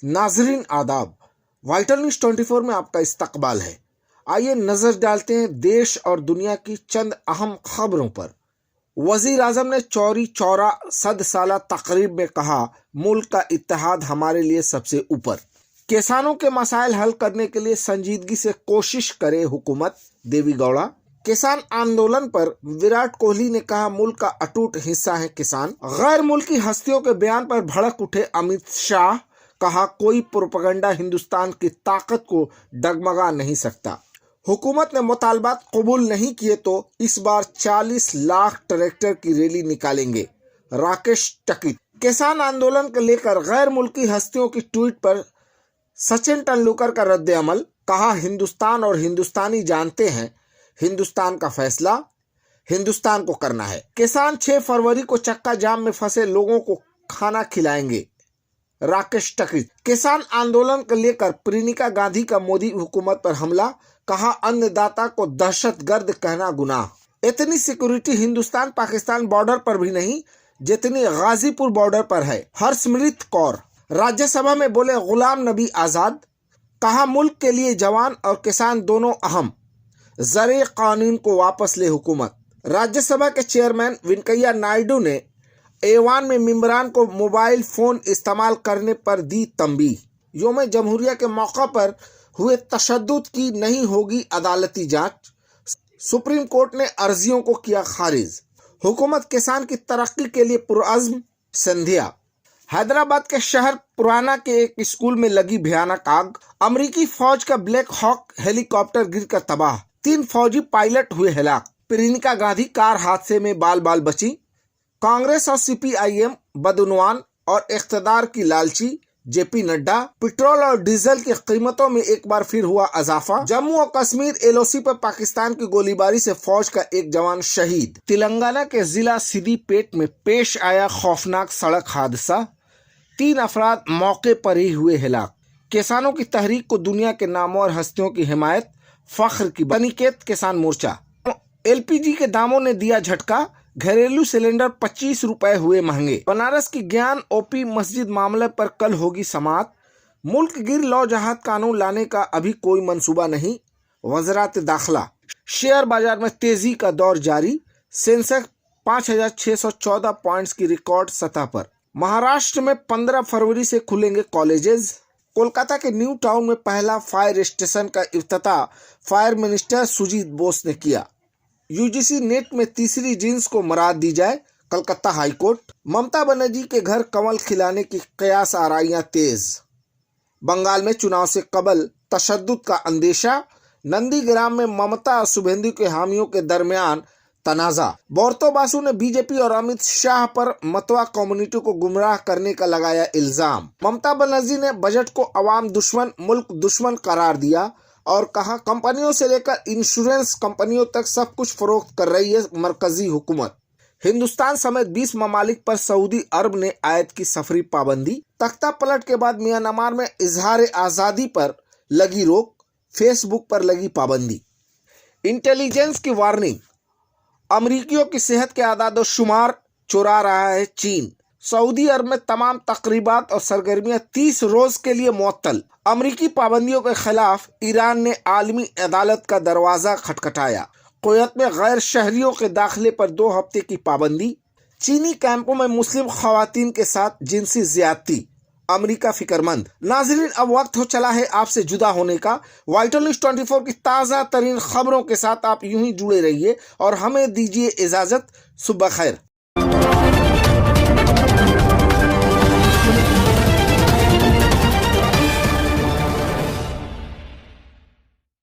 नाजरीन आदाब, vital news 24 में आपका इस्तकबाल है। आइए नजर डालते हैं देश और दुनिया की चंद अहम खबरों पर। वजीर आजम ने चौरी चौरा 100 साला तकरीब में कहा, मुल्क का इत्तेहाद हमारे लिए सबसे ऊपर। किसानों के मसाइल हल करने के लिए संजीदगी से कोशिश करे हुकूमत, देवी गौड़ा। किसान आंदोलन पर विराट कोहली ने कहा, मुल्क का अटूट हिस्सा है किसान। गैर मुल्की हस्तियों के बयान पर भड़क उठे अमित शाह, कहा कोई प्रोपेगेंडा हिंदुस्तान की ताकत को डगमगा नहीं सकता। हुकूमत ने मुतालबात कबूल नहीं किए तो इस बार 40 लाख ट्रैक्टर की रैली निकालेंगे, राकेश टिकैत। किसान आंदोलन को लेकर गैर मुल्की हस्तियों की ट्वीट पर सचिन तेंदुलकर का रद्द अमल, कहा हिंदुस्तान और हिंदुस्तानी जानते हैं हिंदुस्तान का फैसला हिंदुस्तान को करना है। किसान 6 फरवरी को चक्का जाम में फंसे लोगों को खाना खिलाएंगे, राकेश टिकैत। किसान आंदोलन को लेकर प्रियंका गांधी का मोदी हुकूमत पर हमला, कहा अन्नदाता को दहशतगर्द कहना गुनाह। इतनी सिक्योरिटी हिंदुस्तान पाकिस्तान बॉर्डर पर भी नहीं जितनी गाजीपुर बॉर्डर पर है। हरसिमरत कौर राज्यसभा में बोले, गुलाम नबी आजाद, कहा मुल्क के लिए जवान और किसान दोनों अहम, जरे कानून को वापस ले हुकूमत। राज्यसभा के चेयरमैन वेंकैया नायडू ने ऐवान में मेंबरान को मोबाइल फोन इस्तेमाल करने पर दी तंबीह। यौम जमहूरिया के मौका पर हुए तशद्दुद की नहीं होगी अदालती जांच, सुप्रीम कोर्ट ने अर्जियों को किया खारिज। हुकूमत किसान की तरक्की के लिए पुरअज़्म, संध्या। हैदराबाद के शहर पुराना के एक स्कूल में लगी भयानक आग, अमरीकी फौज का ब्लैक हॉक हेलीकॉप्टर गिरकर तबाह, 3 फौजी पायलट हुए हलाक। प्रियंका गांधी कार हादसे में बाल बाल बची। कांग्रेस और सीपीआईएम बदउनवान और इख्तिदार की लालची, जेपी नड्डा। पेट्रोल और डीजल की कीमतों में एक बार फिर हुआ इजाफा। जम्मू और कश्मीर एलओसी पर पाकिस्तान की गोलीबारी से फौज का एक जवान शहीद। तेलंगाना के जिला सिद्दीपेट में पेश आया खौफनाक सड़क हादसा, 3 अफराद मौके पर ही हुए हलाक। किसानों की तहरीक को दुनिया के नामवर हस्तियों की हिमायत, फख्र की अनिकेत किसान मोर्चा। एलपीजी के दामों ने दिया झटका, घरेलू सिलेंडर 25 रुपए हुए महंगे। बनारस की ज्ञान ओपी मस्जिद मामले पर कल होगी समाअत। मुल्क गिर लौ जहाज कानून लाने का अभी कोई मंसूबा नहीं, वज़रात दाखिला। शेयर बाजार में तेजी का दौर जारी, सेंसेक्स 5614 पॉइंट्स की रिकॉर्ड सतह पर। महाराष्ट्र में 15 फरवरी से खुलेंगे कॉलेजेस। कोलकाता के न्यू टाउन में पहला फायर स्टेशन का इफ्तिताह फायर मिनिस्टर सुजीत बोस ने किया। यूजीसी नेट में तीसरी जींस को मराद दी जाए, कलकत्ता हाईकोर्ट। ममता बनर्जी के घर कमल खिलाने की कयास आराइयां तेज। बंगाल में चुनाव से कबल तशद्दुद का अंदेशा, नंदीग्राम में ममता और शुभेंदु के हामियों के दरमियान तनाजा। बोर्तो बासु ने बीजेपी और अमित शाह पर मतवा कम्युनिटी को गुमराह करने का लगाया इल्जाम। ममता बनर्जी ने बजट को अवाम दुश्मन, मुल्क दुश्मन करार दिया और कहा कंपनियों से लेकर इंश्योरेंस कंपनियों तक सब कुछ फरोख्त कर रही है मरकजी हुकूमत। हिंदुस्तान समेत 20 ममालिक पर सऊदी अरब ने आयत की सफरी पाबंदी। तख्ता पलट के बाद म्यांमार में इजहार आज़ादी पर लगी रोक, फेसबुक पर लगी पाबंदी। इंटेलिजेंस की वार्निंग, अमरीकियों की सेहत के आदाद शुमार चुरा रहा है चीन। सऊदी अरब में तमाम तकरीबात और सरगर्मियां 30 रोज के लिए मुअत्तल। अमरीकी पाबंदियों के खिलाफ ईरान ने आलमी अदालत का दरवाजा खटखटाया। कुवैत में गैर शहरियों के दाखिले पर 2 हफ्ते की पाबंदी। चीनी कैंपों में मुस्लिम खवातीन के साथ जिनसी ज्यादती, अमरीका फिक्रमंद। नाजरीन, अब वक्त हो चला है आपसे जुदा होने का। वाइटल न्यूज 24 की ताज़ा तरीन खबरों के साथ आप यूं ही जुड़े रहिए और हमें दीजिए इजाज़त। सुबह खैर।